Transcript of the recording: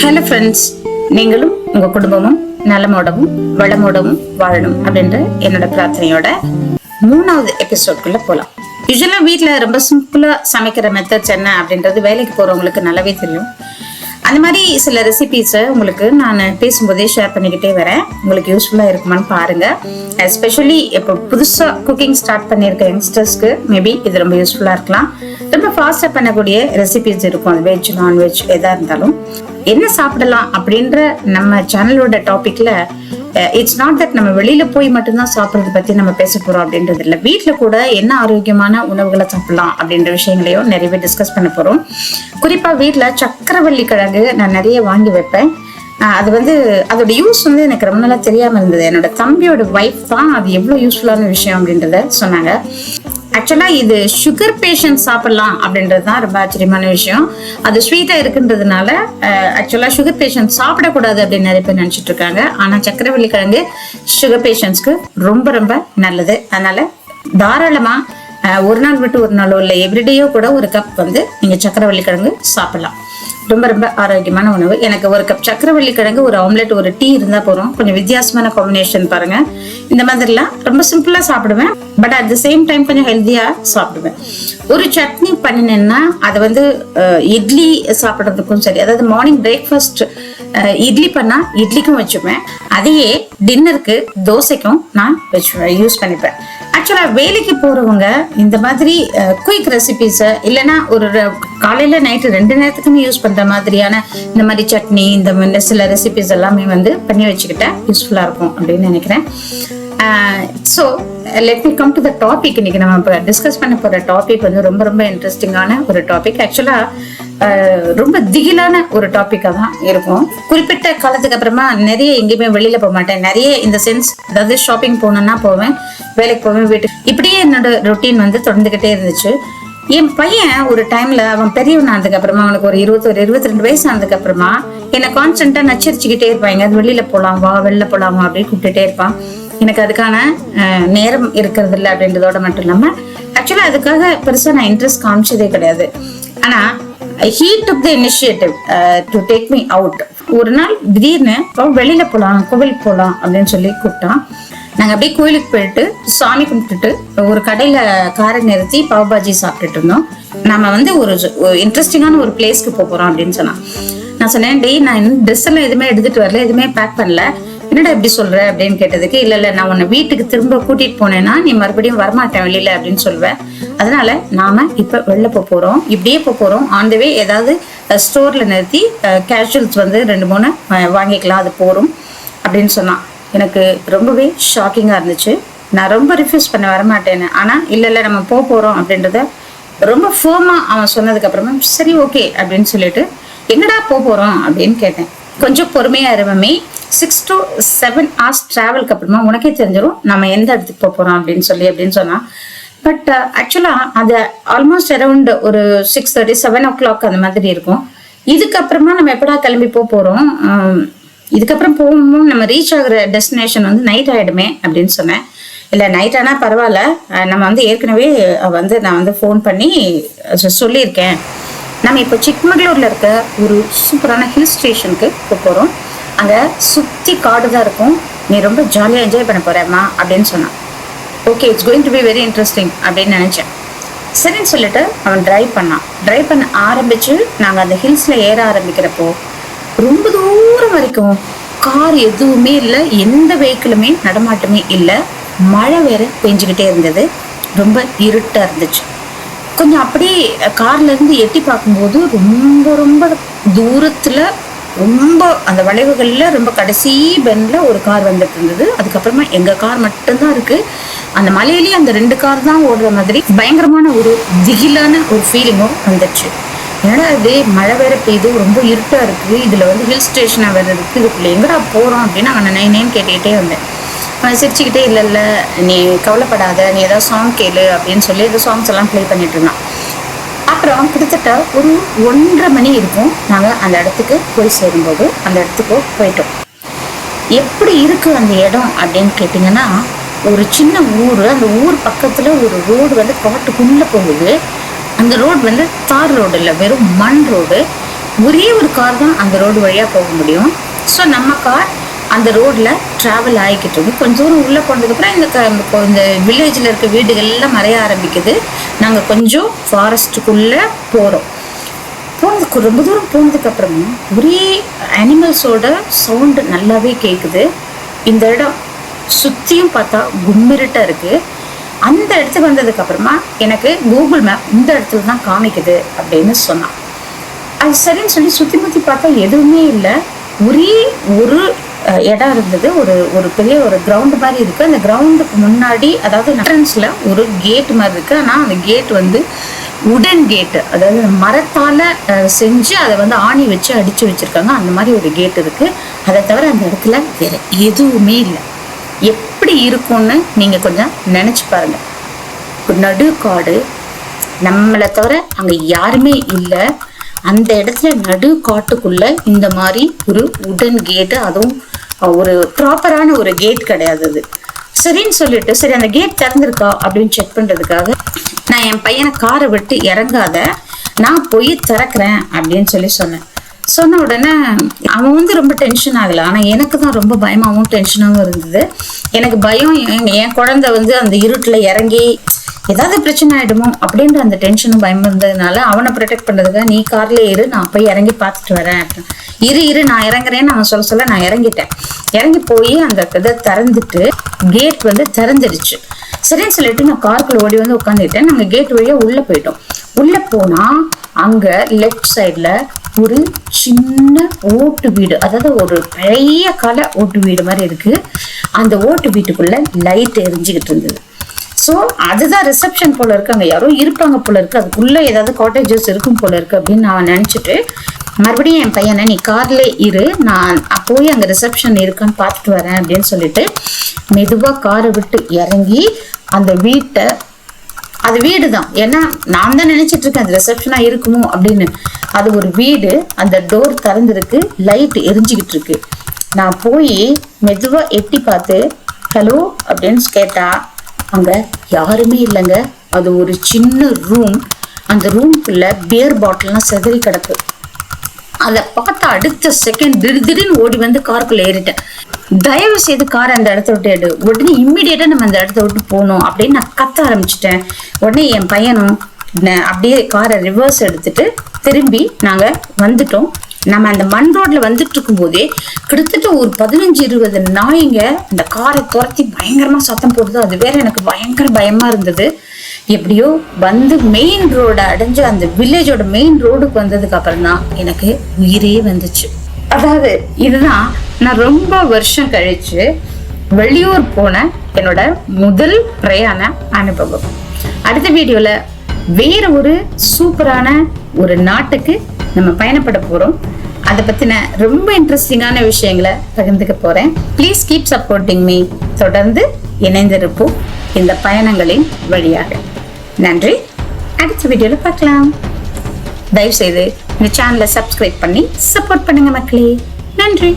Hello friends, நீங்களும் உங்க குடும்பமும் நலமோடவும் வளமோடவும் வாழணும் அப்படின்ற என்னோட பிரார்த்தனையோட 3வது எபிசோட்குள்ள போலாம். யூஸ்வலா வீட்டுல ரொம்ப சிம்பிளா சமைக்கிற மெத்தட்ஸ் என்ன அப்படின்றது வேலைக்கு போறவங்களுக்கு நல்லாவே தெரியும். அந்த மாதிரி சில ரெசிபிஸை உங்களுக்கு நான் பேசும்போதே ஷேர் பண்ணிக்கிட்டே வரேன். உங்களுக்கு யூஸ்ஃபுல்லாக இருக்குமான்னு பாருங்க. எஸ்பெஷலி இப்போ புதுசாக குக்கிங் ஸ்டார்ட் பண்ணியிருக்க யங்ஸ்டர்ஸ்க்கு மேபி இது ரொம்ப யூஸ்ஃபுல்லாக இருக்கலாம். ரொம்ப ஃபாஸ்ட்டாக பண்ணக்கூடிய ரெசிபிஸ் இருக்கும். அது வெஜ் நான்வெஜ் எதாக இருந்தாலும் என்ன சாப்பிடலாம் அப்படின்ற நம்ம சேனலோட டாபிக்ல இட்ஸ் நாட் தட் நம்ம வெளியில போய் மட்டும்தான் சாப்பிட்றத பத்தி நம்ம பேச போறோம் அப்படின்றது இல்லை. வீட்டுல கூட என்ன ஆரோக்கியமான உணவுகளை சாப்பிடலாம் அப்படின்ற விஷயங்களையும் நிறையவே டிஸ்கஸ் பண்ண போறோம். குறிப்பா வீட்டுல சக்கரவள்ளி கிழங்கு நான் நிறைய வாங்கி வைப்பேன். அது அதோட யூஸ் எனக்கு ரொம்ப நாளா தெரியாம இருந்தது. என்னோட தம்பியோட வைஃப் தான் அது எவ்வளவு யூஸ்ஃபுல்லான விஷயம் அப்படின்றத சொன்னாங்க. ஆக்சுவலா இது சுகர் பேஷண்ட் சாப்பிடலாம் அப்படின்றது தான் ரொம்ப ஆச்சரியமான விஷயம். அது ஸ்வீட்டா இருக்குன்றதுனால ஆக்சுவலா சுகர் பேஷண்ட் சாப்பிடக்கூடாது அப்படின்னு நிறைய பேர் நினைச்சிட்டு இருக்காங்க. ஆனா சக்கரவள்ளி கிழங்கு சுகர் பேஷண்ட்ஸ்க்கு ரொம்ப ரொம்ப நல்லது. அதனால தாராளமா ஒரு நாள் விட்டு ஒரு நாளோ இல்லை எவ்ரிடேயோ கூட ஒரு கப் நீங்க சக்கரவள்ளி கிழங்கு சாப்பிடலாம். ரொம்ப ரொம்ப ஆரோக்கியமான உணவு. எனக்கு ஒரு கப் சக்கரவள்ளி கிழங்கு, ஒரு ஆம்லெட், ஒரு டீ இருந்தா போறோம். கொஞ்சம் வித்தியாசமான காம்பினேஷன் பாருங்க. இந்த மாதிரிலாம் ரொம்ப சிம்பிளா சாப்பிடுவேன். But at the same time கொஞ்சம் ஹெல்த்தியா சாப்பிடுவேன். ஒரு சட்னி பண்ணினேன்னா அது இட்லி சாப்பிட்றதுக்கும் சரி, அதாவது மார்னிங் பிரேக்ஃபாஸ்ட் இட்லி பண்ணா இட்லிக்கும் வச்சுப்பேன். அதையே டின்னருக்கு தோசைக்கும் நான் யூஸ் பண்ணிப்பேன். ஆக்சுவலா வேலைக்கு போறவங்க இந்த மாதிரி குயிக் ரெசிபிஸ் இல்லைன்னா ஒரு காலையில நைட்டு 2 நேரத்துக்குமே யூஸ் பண்ற மாதிரியான இந்த மாதிரி சட்னி, இந்த மாதிரி சில ரெசிபிஸ் எல்லாமே பண்ணி வச்சுக்கிட்டா யூஸ்ஃபுல்லா இருக்கும் அப்படின்னு நினைக்கிறேன். So let me come to the topic. இன்னைக்கு நம்ம இப்போ டிஸ்கஸ் பண்ண போற டாபிக் ரொம்ப ரொம்ப இன்ட்ரெஸ்டிங்கான ஒரு டாபிக். ஆக்சுவலா ரொம்ப திகிலான ஒரு டாபிக்கா தான் இருக்கும். குறிப்பிட்ட காலத்துக்கு அப்புறமா நிறைய எங்கேயுமே வெளியில போக மாட்டேன். நிறைய இந்த சென்ஸ், அதாவது ஷாப்பிங் போகணும்னா போவேன், வேலைக்கு போவேன், வீட்டுக்கு, இப்படியே என்னோட ரொட்டீன் தொடர்ந்துகிட்டே இருந்துச்சு. என் பையன் ஒரு டைம்ல அவன் பெரியவன் ஆனதுக்கு அப்புறமா, அவனுக்கு ஒரு 22 வயசு ஆனதுக்கு அப்புறமா என்னை கான்ஸ்டன்டா நச்சரிச்சுக்கிட்டே இருப்பாங்க. அது வெளியில போலாம் வா, வெளில போலாமா அப்படின்னு கூப்பிட்டுட்டே இருப்பான். எனக்கு அதுக்கான நேரம் இருக்கிறது இல்லை அப்படின்றதோட மட்டும் இல்லாம ஆக்சுவலா அதுக்காக பெருசா நான் இன்ட்ரெஸ்ட் காமிச்சதே கிடையாது. ஆனா he took the initiative to take me out. ஒரு நாள் திடீர்னு வெளியில போலாம், கோவிலுக்கு போலாம் அப்படின்னு சொல்லி கூப்பிட்டான். நாங்க அப்படியே கோயிலுக்கு போயிட்டு சாமி கும்பிட்டுட்டு ஒரு கடையில காரை நிறுத்தி பாவ் பாஜி சாப்பிட்டுட்டு இருந்தோம். நம்ம ஒரு இன்ட்ரெஸ்டிங்கான ஒரு பிளேஸ்க்கு போறோம் அப்படின்னு சொன்னான். நான் சொன்னேன், டேய் நான் இன்னும் ட்ரெஸ் எல்லாம் எதுவுமே எடுத்துட்டு வரல, எதுவுமே பேக் பண்ணல, என்னடா இப்படி சொல்ற அப்படின்னு கேட்டதுக்கு, இல்ல நான் உன்னை வீட்டுக்கு திரும்ப கூட்டிட்டு போனேன்னா நீ மறுபடியும் வரமாட்டேன் வெளியில அப்படின்னு சொல்லுவேன். அதனால நாம இப்ப வெளில போறோம், இப்படியே போறோம். ஆன் த வே ஏதாவது ஸ்டோர்ல நிறுத்தி கேஷுவல்ஸ் 2-3 வாங்கிக்கலாம், அது போறோம் அப்படின்னு சொன்னான். எனக்கு ரொம்பவே ஷாக்கிங்கா இருந்துச்சு. நான் ரொம்ப ரிஃப்யூஸ் பண்ண வரமாட்டேன்னு. ஆனா இல்ல நம்ம போறோம் அப்படின்றத ரொம்ப ஃபேமா அவன் சொன்னதுக்கு அப்புறமா சரி ஓகே அப்படின்னு சொல்லிட்டு, எங்கடா போறோம் அப்படின்னு கேட்டேன். கொஞ்சம் பொறுமையா இருமே, 6 to 7 hours டிராவலுக்கு அப்புறமா உனக்கே தெரிஞ்சிடும் நம்ம எந்த இடத்துக்கு போறோம் அப்படின்னு சொன்னா. பட் ஆக்சுவலா அது ஆல்மோஸ்ட் அரௌண்ட் ஒரு 6:30 7 o'clock அந்த மாதிரி இருக்கும். இதுக்கப்புறமா நம்ம எப்படா கிளம்பி போறோம், இதுக்கப்புறம் போகும்போது நம்ம ரீச் ஆகுற டெஸ்டினேஷன் நைட் ஆயிடுமே அப்படின்னு சொன்னேன். இல்ல நைட் ஆனா பரவாயில்ல, நம்ம ஏற்கனவே நான் ஃபோன் பண்ணி சொல்லியிருக்கேன். நம்ம இப்போ சிக்மங்களூர்ல இருக்க ஒரு சூப்பரான ஹில் ஸ்டேஷனுக்கு போறோம். அங்க சுத்தி காடு தான் இருக்கும், நீ ரொம்ப ஜாலியா என்ஜாய் பண்ண போறேம்மா அப்படின்னு சொன்னான். Okay, it's going to be very interesting அப்படின்னு நினைச்சேன். சரின்னு சொல்லிட்டு அவன் டிரைவ் பண்ண ஆரம்பிச்சு நாங்க அந்த ஹில்ஸ்ல ஏற ஆரம்பிக்கிறப்போ ரொம்ப தூரம் வரைக்கும் கார் எதுவுமே இல்லை, எந்த வெஹிக்கிளுமே நடமாட்டமே இல்லை. மழை வேற பெஞ்சுக்கிட்டே இருந்தது, ரொம்ப இருட்டா இருந்துச்சு. கொஞ்சம் அப்படியே கார்ல இருந்து எட்டி பார்க்கும்போது ரொம்ப ரொம்ப தூரத்துல, ரொம்ப அந்த வளைவுகள்ல ரொம்ப கடைசி பெண்ட்ல ஒரு கார் வந்துட்டு இருந்தது. அதுக்கப்புறமா எங்க கார் மட்டும்தான் இருக்கு. அந்த மலையிலேயே அந்த 2 கார் தான் ஓடுற மாதிரி பயங்கரமான ஒரு திகிலான ஒரு ஃபீலிங்கும் வந்துச்சு. ஏன்னா இது மழை வேற பெய்யுது, ரொம்ப இருட்டா இருக்கு, இதுல ஹில் ஸ்டேஷனா வேற இருக்கு, இதுக்குள்ள எங்கடா போறோம் அப்படின்னு நான் நைனேன்னு கேட்டுக்கிட்டே வந்தேன். சிரிச்சுக்கிட்டே இல்ல நீ கவலைப்படாத, நீ ஏதாவது சாங் கேளு அப்படின்னு சொல்லி ஏதோ சாங்ஸ் எல்லாம் ப்ளே பண்ணிட்டு இருந்தான். அப்புறம் கிட்டத்தட்ட ஒரு 1:30 மணி இருக்கும். நாங்க அந்த இடத்துக்கு போய் சேரும்போது அந்த இடத்துக்கு போயிட்டோம். எப்படி இருக்கு அந்த இடம் அப்படின்னு கேட்டீங்கன்னா, ஒரு சின்ன ஊரு, அந்த ஊர் பக்கத்துல ஒரு ரோடு காட்டுக்குள்ள போகுது. அந்த ரோடு தார் ரோடு இல்லை, வெறும் மண் ரோடு. ஒரே ஒரு கார் தான் அந்த ரோடு வழியாக போக முடியும். ஸோ நம்ம கார் அந்த ரோட்ல டிராவல் ஆகிக்கிட்டு இருக்கு. கொஞ்சம் தூரம் உள்ளே போனதுக்கப்புறம் இந்த வில்லேஜில் இருக்க வீடுகள் எல்லாம் மறைய ஆரம்பிக்குது. நாங்கள் கொஞ்சம் ஃபாரஸ்ட்டுக்குள்ளே போகிறோம். போனதுக்கு ரொம்ப தூரம் போனதுக்கப்புறமா ஒரே அனிமல்ஸோட சவுண்டு நல்லாவே கேட்குது. இந்த இடம் சுற்றியும் பார்த்தா கும்மிருட்டாக இருக்குது. அந்த இடத்துக்கு வந்ததுக்கப்புறமா எனக்கு கூகுள் மேப் இந்த இடத்துல தான் காமிக்குது அப்படின்னு சொன்னான். அது சரின்னு சொல்லி சுற்றி முற்றி பார்த்தா எதுவுமே இல்லை. ஒரே ஒரு இடம் இருந்தது. ஒரு பெரிய ஒரு கிரவுண்டு மாதிரி இருக்குது. அந்த கிரவுண்டுக்கு முன்னாடி அதாவது என்ட்ரன்ஸில் ஒரு கேட் மாதிரி இருக்குது. ஆனால் அந்த கேட் வந்து உடன் கேட்டு, அதாவது மரத்தால் செஞ்சு அதை வந்து ஆணி வச்சு அடித்து வச்சுருக்காங்க. அந்த மாதிரி ஒரு கேட் இருக்குது. அதை தவிர அந்த இடத்துல வேறு எதுவுமே இல்லை. எப்படி இருக்கும்னு நீங்கள் கொஞ்சம் நினச்சி பாருங்கள். நடு காடு, நம்மளை தவிர அங்கே யாருமே இல்லை. அந்த இடத்துல நடு காட்டுக்குள்ள இந்த மாதிரி ஒரு உடன் கேட்டு, அதுவும் ஒரு ப்ராப்பரான ஒரு கேட் கிடையாது. அது சரின்னு சொல்லிட்டு சரி அந்த கேட் திறந்திருக்கா அப்படின்னு செக் பண்றதுக்காக நான் என் பையனை காரை விட்டு இறங்காத, நான் போய் திறக்கிறேன் அப்படின்னு சொன்னேன். சொன்ன உடனே அவன் வந்து ரொம்ப டென்ஷன் ஆகலை. ஆனால் எனக்கு தான் ரொம்ப பயமாகவும் டென்ஷனாகவும் இருந்தது. எனக்கு பயம், என் குழந்தை வந்து அந்த இருட்டில் இறங்கி ஏதாவது பிரச்சனை ஆகிடுமோ அப்படின்ற அந்த டென்ஷனும் பயம் இருந்ததுனால அவனை ப்ரொடெக்ட் பண்ணுறதுக்காக நீ கார்லேயே இரு, நான் போய் இறங்கி பார்த்துட்டு வரேன். இரு நான் இறங்குறேன்னு அவன் சொல்ல நான் இறங்கிட்டேன். இறங்கி போய் அந்த இதை திறந்துட்டு கேட் வந்து திறந்துடுச்சு. சரின்னு சொல்லிட்டு நான் காருக்குள்ள ஓடி வந்து உட்காந்துக்கிட்டேன். நாங்கள் கேட் வழியாக உள்ளே போயிட்டோம். உள்ளே போனால் அங்கே லெஃப்ட் சைடில் ஒரு சின்ன ஓட்டு வீடு, அதாவது ஒரு பழைய கால ஓட்டு வீடு மாதிரி இருக்குது. அந்த ஓட்டு வீட்டுக்குள்ளே லைட் எரிஞ்சுக்கிட்டு இருந்தது. ஸோ அதுதான் ரிசப்ஷன் போல இருக்கு, அங்கே யாரோ இருப்பாங்க போல இருக்கு, அதுக்குள்ளே ஏதாவது காட்டேஜஸ் இருக்கும் போல இருக்கு அப்படின்னு நான் நினச்சிட்டு மறுபடியும் என் பையனை நீ கார்ல இரு, நான் போய் அங்கே ரிசப்ஷன் இருக்கான்னு பார்த்துட்டு வரேன் அப்படின்னு சொல்லிட்டு மெதுவாக காரை விட்டு இறங்கி அந்த வீட்டை, அது வீடு தான், ஏன்னா நான் தான் நினைச்சிட்டு இருக்கேன் அது ரிசப்ஷனா இருக்குமோ அப்படின்னு. அது ஒரு வீடு, அந்த டோர் திறந்துருக்கு, லைட் எரிஞ்சுக்கிட்டு இருக்கு. நான் போய் மெதுவா எட்டி பார்த்து ஹலோ அப்படின்னு கேட்டா அங்க யாருமே இல்லைங்க. அது ஒரு சின்ன ரூம். அந்த ரூம்குள்ள பியர் பாட்டில்லாம் செதறி கிடக்கு. அதை பார்த்த அடுத்த செகண்ட் திடீர்னு ஓடி வந்து காருக்குள்ள ஏறிட்டேன். தயவு செய்து காரை அந்த இடத்த விட்டு எடு, உடனே இம்மிடியேட்டா நம்ம அந்த இடத்த விட்டு போகணும் அப்படின்னு நான் கத்த ஆரம்பிச்சிட்டேன். உடனே என் பையனும் அப்படியே காரை ரிவர்ஸ் எடுத்துட்டு திரும்பி நாங்க வந்துட்டோம். நம்ம அந்த மண் ரோட்ல வந்துட்டு இருக்கும் போதே கிட்டத்தட்ட ஒரு 15-20 நாய்ங்க அந்த காரை துரத்தி பயங்கரமா சத்தம் போடுது. அது வேற எனக்கு பயங்கர பயமா இருந்தது. எப்படியோ வந்து மெயின் ரோட அடைஞ்சு அந்த வில்லேஜோட மெயின் ரோடுக்கு வந்ததுக்கு அப்புறம் தான் எனக்கு உயிரே வந்துச்சு. அதாவது இதுதான் நான் ரொம்ப வருஷம் கழிச்சு வெளியூர் போன என்னோட முதல் பிரயாண அனுபவம். அடுத்த வீடியோல வேற ஒரு சூப்பரான ஒரு நாட்டுக்கு நம்ம பயணப்பட போறோம். அதை பத்தின ரொம்ப இன்ட்ரெஸ்டிங்கான விஷயங்களை பகிர்ந்துக்க போறேன். Please keep supporting me. தொடர்ந்து இணைந்திருப்போம் இந்த பயணங்களின் வழியாக. நன்றி. அடுத்த வீடியோல பார்க்கலாம். தயவு செய்து இந்த சேனலை சப்ஸ்கிரைப் பண்ணி சப்போர்ட் பண்ணுங்க மக்களே. நன்றி.